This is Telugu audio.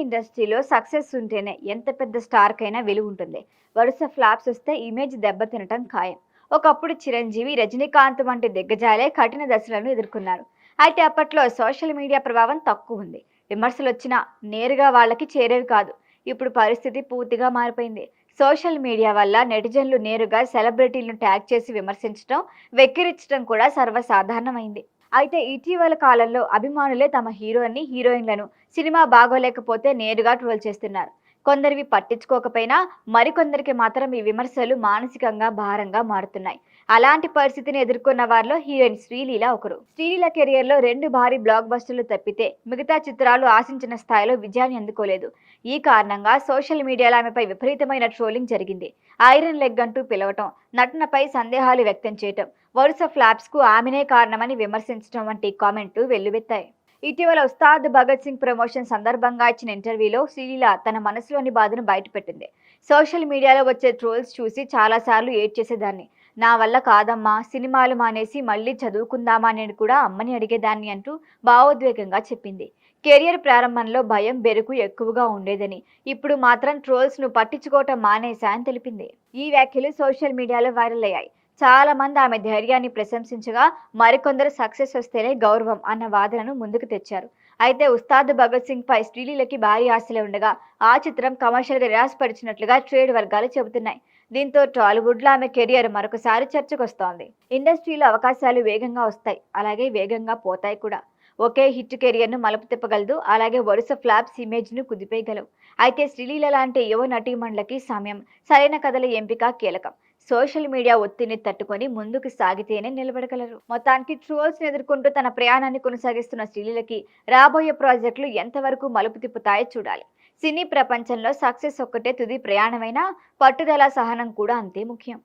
ఇండస్ట్రీలో సక్సెస్ ఉంటేనే ఎంత పెద్ద స్టార్కైనా విలువ ఉంటుంది. వరుస ఫ్లాప్స్ వస్తే ఇమేజ్ దెబ్బతినటం ఖాయం. ఒకప్పుడు చిరంజీవి, రజనీకాంత్ వంటి దిగ్గజాలే కఠిన దశలను ఎదుర్కొన్నారు. అయితే అప్పట్లో సోషల్ మీడియా ప్రభావం తక్కువ ఉంది. విమర్శలు వచ్చినా నేరుగా వాళ్ళకి చేరేవి కాదు. ఇప్పుడు పరిస్థితి పూర్తిగా మారిపోయింది. సోషల్ మీడియా వల్ల నెటిజన్లు నేరుగా సెలబ్రిటీలను ట్యాగ్ చేసి విమర్శించడం, వెక్కిరించడం కూడా సర్వసాధారణమైంది. అయితే ఇటీవల కాలంలో అభిమానులే తమ హీరోని, హీరోయిన్లను సినిమా బాగోలేకపోతే నేరుగా ట్రోల్ చేస్తున్నారు. కొందరివి పట్టించుకోకపోయినా మరికొందరికి మాత్రం ఈ విమర్శలు మానసికంగా భారంగా మారుతున్నాయి. అలాంటి పరిస్థితిని ఎదుర్కొన్న వారిలో హీరోయిన్ శ్రీలీల ఒకరు. శ్రీలీల కెరియర్లో 2 భారీ బ్లాక్ బస్టర్లు తప్పితే మిగతా చిత్రాలు ఆశించిన స్థాయిలో విజయాన్ని అందుకోలేదు. ఈ కారణంగా సోషల్ మీడియాలో ఆమెపై విపరీతమైన ట్రోలింగ్ జరిగింది. ఐరన్ లెగ్ అంటూ పిలవటం, నటనపై సందేహాలు వ్యక్తం చేయటం, వరుస ఫ్లాప్స్ కు ఆమెనే కారణమని విమర్శించడం వంటి కామెంట్లు వెల్లువెత్తాయి. ఇటీవల ఉస్తాద్ భగత్ సింగ్ ప్రమోషన్ సందర్భంగా ఇచ్చిన ఇంటర్వ్యూలో శ్రీలీల తన మనసులోని బాధను బయటపెట్టింది. సోషల్ మీడియాలో వచ్చే ట్రోల్స్ చూసి చాలాసార్లు ఏడ్చేసేదాన్ని. నా వల్ల కాదమ్మా, సినిమాలు మానేసి మళ్ళీ చదువుకుందామా అని కూడా అమ్మని అడిగేదాన్ని అంటూ భావోద్వేగంగా చెప్పింది. కెరియర్ ప్రారంభంలో భయం, బెరుకు ఎక్కువగా ఉండేదని, ఇప్పుడు మాత్రం ట్రోల్స్ ను పట్టించుకోవటం మానేశా అని తెలిపింది. ఈ వ్యాఖ్యలు సోషల్ మీడియాలో వైరల్ అయ్యాయి. చాలా మంది ఆమె ధైర్యాన్ని ప్రశంసించగా, మరికొందరు సక్సెస్ వస్తేనే గౌరవం అన్న వాదనను ముందుకు తెచ్చారు. అయితే ఉస్తాద్ భగత్ సింగ్ పై శ్రీలీలకి భారీ ఆశలే ఉండగా, ఆ చిత్రం కమర్షియల్ గా నిరాశపరిచినట్లుగా ట్రేడ్ వర్గాలు చెబుతున్నాయి. దీంతో టాలీవుడ్ లో ఆమె కెరియర్ మరొకసారి చర్చకొస్తోంది. ఇండస్ట్రీలో అవకాశాలు వేగంగా వస్తాయి, అలాగే వేగంగా పోతాయి కూడా. ఒకే హిట్ కెరియర్ ను మలుపు తిప్పగలదు, అలాగే వరుస ఫ్లాప్స్ ఇమేజ్ ను కుదిపేయగలవు. అయితే శ్రీలీల లాంటి యువ నటీమణులకి సమయం, సరైన కథల ఎంపిక కీలకం. సోషల్ మీడియా ఒత్తిడిని తట్టుకొని ముందుకు సాగితేనే నిలబడగలరు. మొత్తానికి ట్రోల్స్ ని ఎదుర్కొంటూ తన ప్రయాణాన్ని కొనసాగిస్తున్న శ్రీలీలకి రాబోయే ప్రాజెక్టులు ఎంతవరకు మలుపు తిప్పుతాయో చూడాలి. సినీ ప్రపంచంలో సక్సెస్ ఒక్కటే తుది ప్రయాణమైనా పట్టుదల, సహనం కూడా అంతే ముఖ్యం.